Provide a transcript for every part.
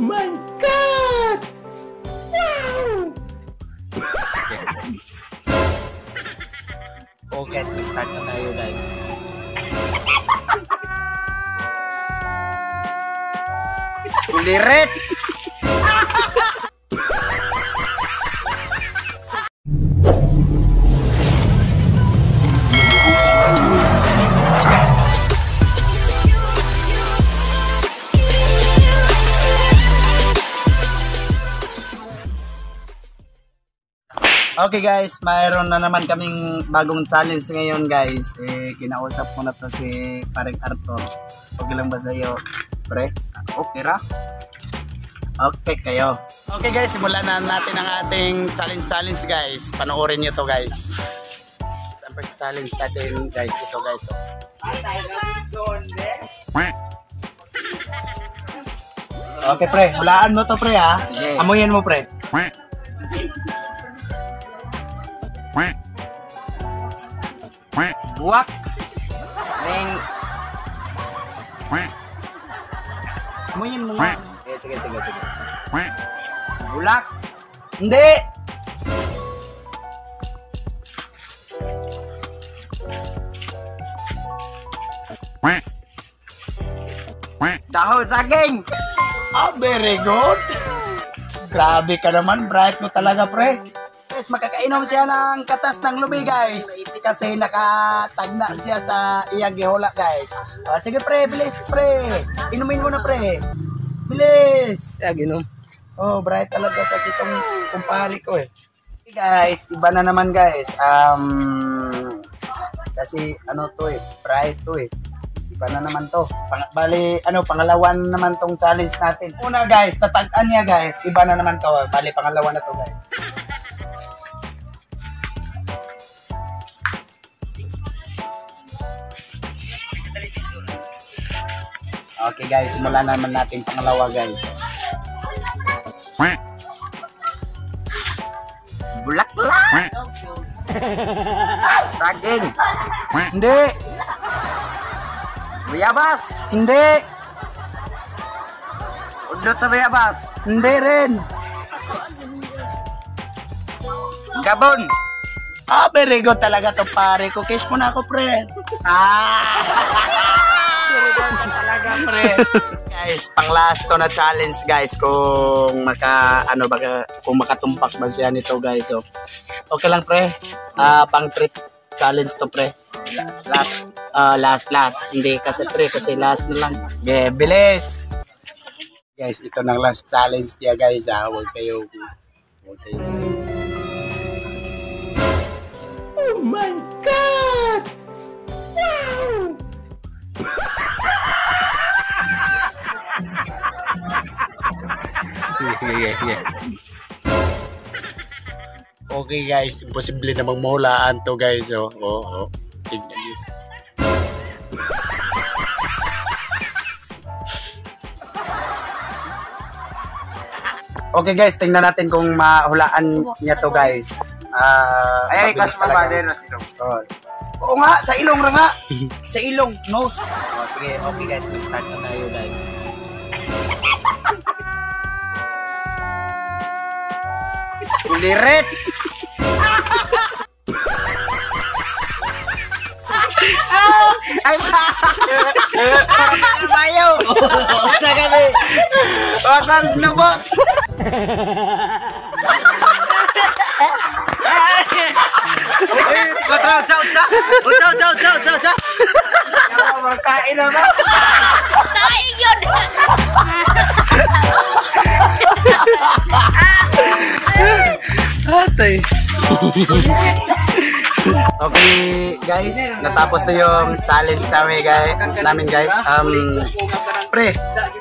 my God! Wow! Okay guys, mag-start na tayo guys. Ulirit! Okay guys, mayroon na naman kaming bagong challenge ngayon guys. Kinausap ko na to si Paring Arthur. Okay lang ba sa'yo, pre? Okay ra? Okay kayo. Okay guys, simulan na natin ang ating challenge guys. Panoorin nyo to guys. Sa first challenge natin guys, ito guys. Okay pre, hulaan mo to pre ha. Amuyin mo pre. Buwak Neng Amuyin mo nga. Sige. Bulak. Hindi. Dahon saging. Very good. Grabe ka naman, bright mo talaga pre. Guys, makakainom siya ng katas ng lubi guys kasi nakatagna siya sa iyang gihula guys. Sige pre, bilis pre. Inumin mo na pre. Bilis. Inom. Oh, bright talaga kasi itong kumpari ko eh. Okay, guys, iba na naman guys. Kasi ano to eh, bright to eh. Iba na naman to. Pangalawan naman tong challenge natin. Una guys, tatagan niya guys. Iba na naman to. Bali, pangalawan na to guys. Okay guys, simulan naman natin pangalawa guys. Bulaklak. Saging. Hindi. Bayabas. Hindi. Udot sa bayabas. Hindi rin. Gabon. Very good talaga to pare ko. Kiss mo na ako pre. Guys, pang last to na challenge guys kung kung makatumpak ba siya nito guys. So, okay lang pre. Pang treat challenge to pre. Last. Hindi kasi pre kasi last na lang. Okay, bilis. Guys, ito nang last challenge niya guys. Huwag kayo. Oh my God! Wow! Okay guys, imposible namang mahulaan to guys. Tignan niyo. Okay guys, tingnan natin kung mahulaan niya to guys. Ay, kasman ba din na silong? Oo nga, sa ilong ra nga. Sa ilong, nose. Sige, okay guys, mag-start na tayo guys. Ulirit! Ay ba? Tayo! Saka ni! Wakang nabot! Ciao! Makain na ba? Kain yun! Atay. Okay guys, natapos na yung challenge namin guys. Pre,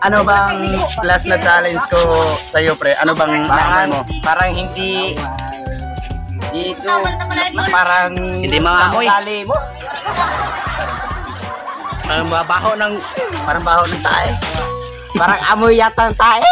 ano bang last na challenge ko sa'yo pre? Ano bang naman mo? Parang hindi dito, parang hindi maamoy. Parang baho ng tae. Parang amoy yata ng tae.